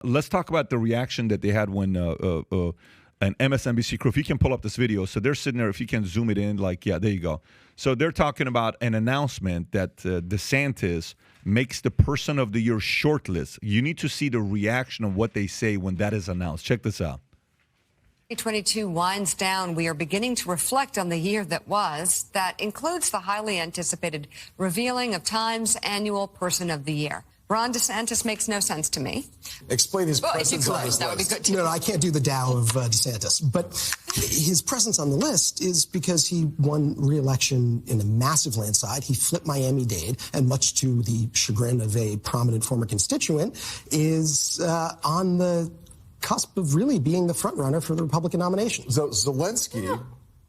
Let's talk about the reaction that they had when an MSNBC crew, if you can pull up this video. So they're sitting there, if you can zoom it in, like, yeah, there you go. So they're talking about an announcement that Desantis makes the Person of the Year shortlist. You need to see the reaction of what they say when that is announced. Check this out. 2022 winds down. We are beginning to reflect on the year that was. That includes the highly anticipated revealing of Time's annual Person of the Year. Ron DeSantis makes no sense to me. Explain his presence on this list. That would be good too. No, I can't do the Dow of DeSantis. But his presence on the list is because he won re-election in a massive landslide. He flipped Miami-Dade, and much to the chagrin of a prominent former constituent, is on the cusp of really being the front runner for the Republican nomination. So Zelensky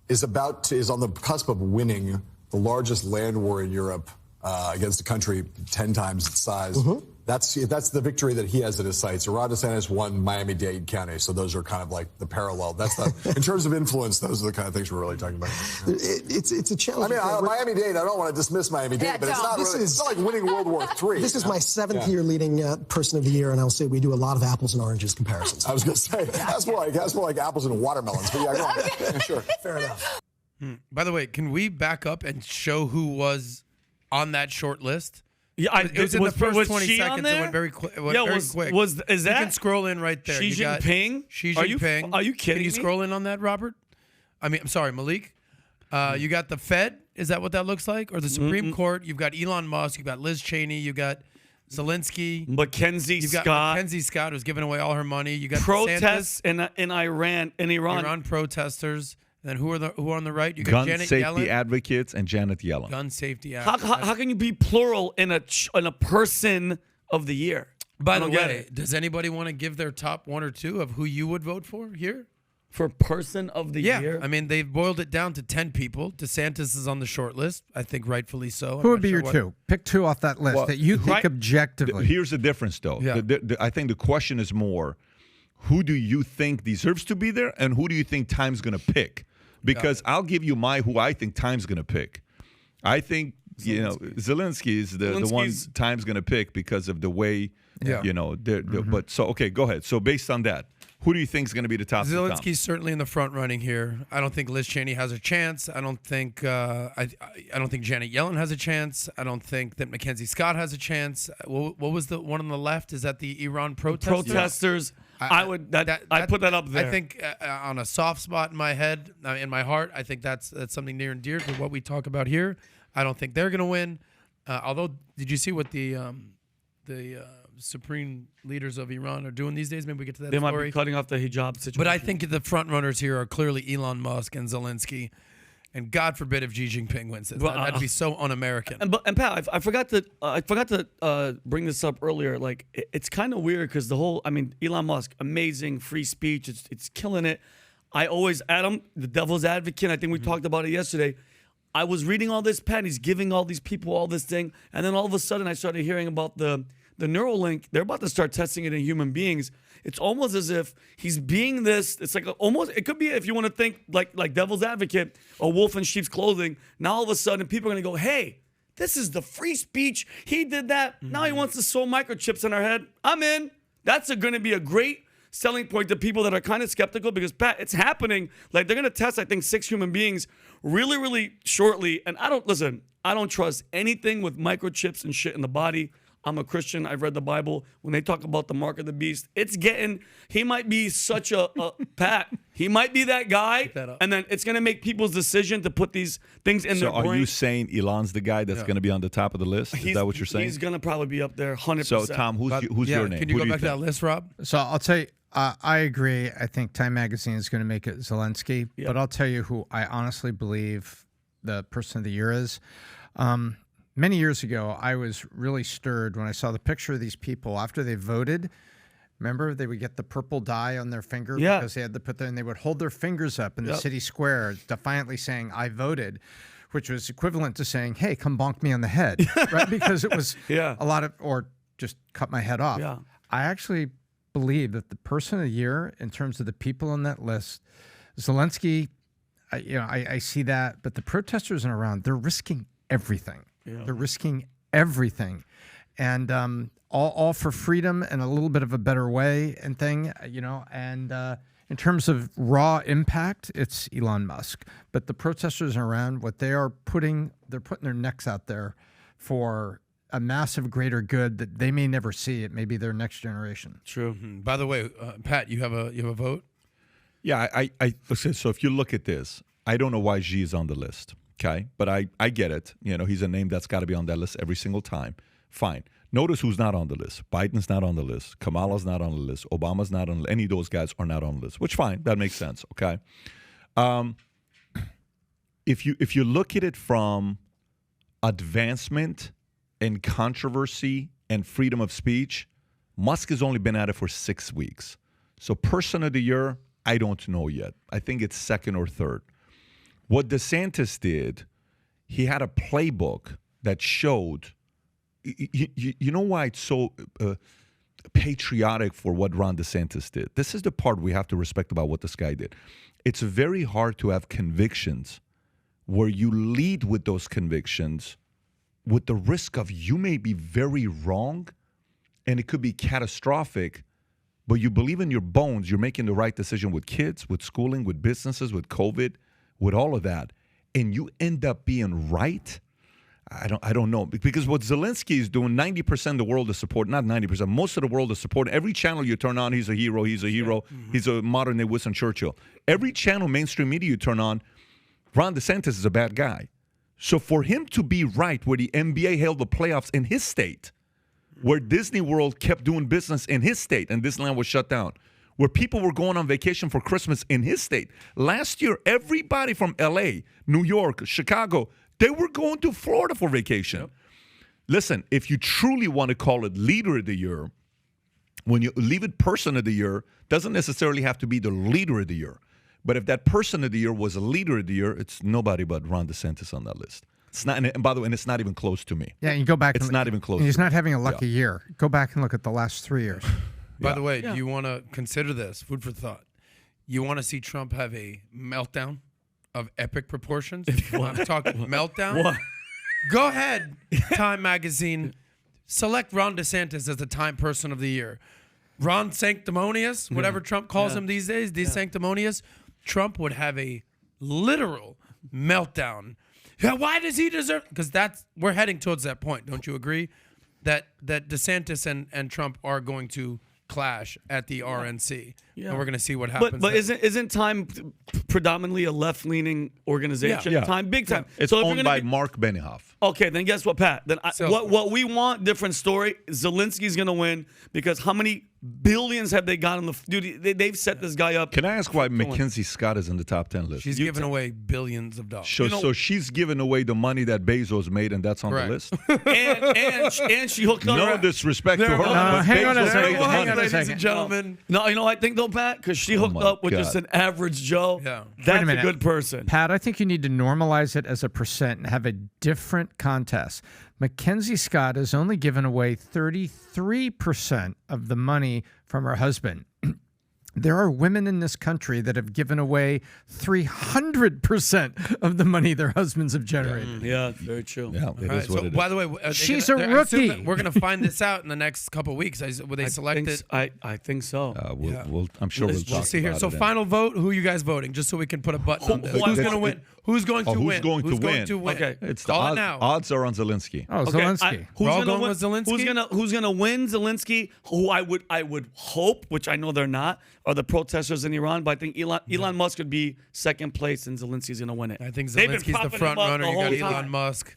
is on the cusp of winning the largest land war in Europe against a country 10 times its size. Mm-hmm. That's the victory that he has in his sights. So Ron DeSantis won Miami-Dade County, so those are kind of like the parallel. That's the, in terms of influence, those are the kind of things we're really talking about. It's a challenge. I mean, Miami-Dade, I don't want to dismiss Miami-Dade, but it's not really, it's not like winning World War III. This is my seventh year leading Person of the Year, and I'll say we do a lot of apples and oranges comparisons. I was going to say, that's more like apples and watermelons, but yeah, go on. Yeah, sure. Fair enough. By the way, can we back up and show who was on that short list? Yeah, it was in the first 20 seconds. It went very quick. Is you that? You can scroll in right there. Xi Jinping? Xi Jinping. Are you kidding Can you me? scroll in on that, Robert? I'm sorry, Malik. You got the Fed. Is that what that looks like? Or the Supreme Court? You've got Elon Musk. You've got Liz Cheney. You've got Zelensky. Mackenzie You've got Scott. Mackenzie Scott, who's giving away all her money. You got protests DeSantis, in Iran. Iran protesters. Then who are on the right? You got Gun Janet safety Yellen. advocates and Janet Yellen. Gun safety advocates. How can you be plural in a Person of the Year? By the way, does anybody want to give their top one or two of who you would vote for here? For Person of the Year? I mean, they've boiled it down to 10 people. DeSantis is on the short list. I think rightfully so. Who would be your two? Pick two off that list that you think objectively. Here's the difference, though. Yeah. I think the question is more, who do you think deserves to be there, and who do you think Time's going to pick? Because I'll give you who I think Time's going to pick. I think Zelensky is the one Time's going to pick because of the way But so okay, go ahead. So based on that, who do you think is going to be the top? Zelensky's certainly in the front running here. I don't think Liz Cheney has a chance. I don't think I don't think Janet Yellen has a chance. I don't think that Mackenzie Scott has a chance. What was the one on the left? Is that the Iran protesters? Protesters. I put that up there. I think on a soft spot in my head, in my heart, I think that's something near and dear to what we talk about here. I don't think they're going to win. Although, did you see what the supreme leaders of Iran are doing these days? Maybe we get to that They story. might be cutting off the hijab situation. But I think the front runners here are clearly Elon Musk and Zelensky. And God forbid if Xi Jinping wins this. That'd be so un-American. And Pat, I forgot to bring this up earlier. Like, it's kind of weird because Elon Musk, amazing, free speech. It's killing it. I always, Adam, the devil's advocate. I think we talked about it yesterday. I was reading all this, Pat. He's giving all these people all this thing. And then all of a sudden I started hearing about the Neuralink. They're about to start testing it in human beings. It's almost as if he's being this. It's like it could be, if you want to think like devil's advocate, a wolf in sheep's clothing. Now all of a sudden people are going to go, hey, this is the free speech. He did that. Now he wants to sew microchips in our head. I'm in. That's going to be a great selling point to people that are kind of skeptical because, Pat, it's happening. Like, they're going to test, I think, 6 human beings really, really shortly. And I don't trust anything with microchips and shit in the body. I'm a Christian. I've read the Bible. When they talk about the mark of the beast, he might be such a Pat. He might be that guy. And then it's going to make people's decision to put these things in their brain. So are you saying Elon's the guy that's going to be on the top of the list? Is that what you're saying? He's going to probably be up there 100%. So, Tom, who's your name? Can you go back to that list, Rob? So I'll tell you, I agree. I think Time Magazine is going to make it Zelensky. Yeah. But I'll tell you who I honestly believe the Person of the Year is. Many years ago, I was really stirred when I saw the picture of these people after they voted. Remember, they would get the purple dye on their finger because they had to put there, and they would hold their fingers up in the city square, defiantly saying, "I voted," which was equivalent to saying, "Hey, come bonk me on the head," right? Because it was a lot of, or just cut my head off. Yeah. I actually believe that the Person of the Year, in terms of the people on that list, Zelensky, I see that, but the protesters are around. They're risking everything. Yeah. They're risking everything. and all for freedom and a little bit of a better way and thing, and in terms of raw impact, it's Elon Musk. But the protesters around, what they're putting their necks out there for a massive greater good that they may never see. It may be their next generation. True. By the way, Pat, you have a vote? Yeah, I listen, so if you look at this, I don't know why Xi is on the list, okay? But I get it. He's a name that's got to be on that list every single time. Fine. Notice who's not on the list. Biden's not on the list. Kamala's not on the list. Obama's not on the list. Any of those guys are not on the list, which fine. That makes sense, okay? If you look at it from advancement and controversy and freedom of speech, Musk has only been at it for 6 weeks. So person of the year, I don't know yet. I think it's second or third. What DeSantis did, he had a playbook that showed, you know why it's so patriotic for what Ron DeSantis did? This is the part we have to respect about what this guy did. It's very hard to have convictions where you lead with those convictions with the risk of you may be very wrong and it could be catastrophic, but you believe in your bones you're making the right decision with kids, with schooling, with businesses, with COVID, with all of that, and you end up being right. I don't know. Because what Zelensky is doing, 90% of the world is supporting, not 90%, most of the world is supporting. Every channel you turn on, he's a hero, he's a hero. Yeah. Mm-hmm. He's a modern-day Winston Churchill. Every channel, mainstream media you turn on, Ron DeSantis is a bad guy. So for him to be right where the NBA held the playoffs in his state, where Disney World kept doing business in his state and Disneyland was shut down, where people were going on vacation for Christmas in his state. Last year, everybody from L.A., New York, Chicago, they were going to Florida for vacation. Yep. Listen, if you truly want to call it leader of the year, when you leave it person of the year, doesn't necessarily have to be the leader of the year. But if that person of the year was a leader of the year, it's nobody but Ron DeSantis on that list. It's not, and by the way, and it's not even close to me. Yeah, and you go back. It's not even close. He's not having a lucky year. Go back and look at the last 3 years. By the way, do you want to consider this? Food for thought. You want to see Trump have a meltdown of epic proportions? I'm talking meltdown. What? Go ahead, Time Magazine. Select Ron DeSantis as the Time Person of the Year. Ron Sanctimonious, whatever Trump calls him these days, Sanctimonious. Trump would have a literal meltdown. Yeah, why does he deserve? Because we're heading towards that point. Don't you agree? That DeSantis and Trump are going to clash at the RNC, and we're going to see what happens. But isn't Time predominantly a left-leaning organization? Yeah. Time, big time. It's so owned by Mark Benioff. Okay, then guess what, Pat? Then what we want, different story. Zelensky's going to win because how many billions have they got on the dude? They've set this guy up. Can I ask why Mackenzie Scott is in the top 10 list? She's giving away billions of dollars. So she's giving away the money that Bezos made, and that's on the list. and she hooked on. No disrespect to her. Hang on a Bezos second. made the Hang money. on a Ladies second. and gentlemen. No, you know what I think though, Pat, because she hooked up with just an average Joe. Yeah. That's Wait a good person. Pat, I think you need to normalize it as a percent and have a different contest. Mackenzie Scott has only given away 33% of the money from her husband. There are women in this country that have given away 300% of the money their husbands have generated. Yeah, very true. Yeah, it is what it is. By the way, She's a rookie. We're going to find this out in the next couple of weeks. Will they select it? I think so. I'm sure we'll talk see here. about So it then. final vote. Who are you guys voting? Just so we can put a button on this. Who's going to win? Who's going to win? Who's going to win? Okay. It's Call the it now. odds are on Zelensky. Oh, Okay, Zelensky. who's We're all gonna going win? with Zelensky? Who's gonna win? Zelensky, who I would hope, which I know they're not, are the protesters in Iran. But I think Elon Musk could be second place, and Zelensky's gonna win it. I think They've been Zelensky's the propping front him up runner. the You got whole Elon time. Musk.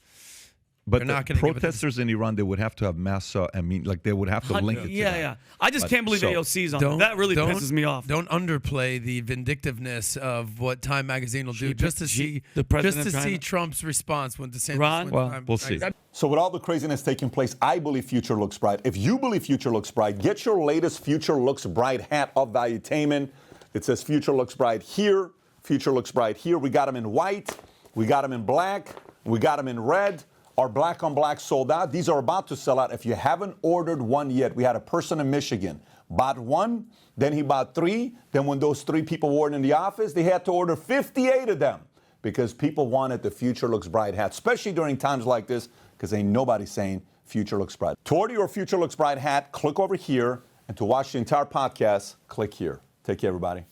But They're the not gonna give it to protesters in Iran, they would have to have massa. They would have to link it to that. Yeah. I just can't believe AOC's on Don't- that. That really don't- pisses me off. Don't underplay the vindictiveness of what Time Magazine will do just to see president Trump's response when DeSantis Ron? wins Well, Time we'll see. Magazine. So with all the craziness taking place, I believe future looks bright. If you believe future looks bright, get your latest Future Looks Bright hat of Valuetainment. It says Future Looks Bright here, Future Looks Bright here. We got them in white, we got them in black, we got them in red. Our black on black sold out. These are about to sell out. If you haven't ordered one yet, we had a person in Michigan bought one, then he bought three. Then when those three people weren't in the office, they had to order 58 of them because people wanted the Future Looks Bright hat, especially during times like this, because ain't nobody saying Future Looks Bright. To order your Future Looks Bright hat, click over here. And to watch the entire podcast, click here. Take care, everybody.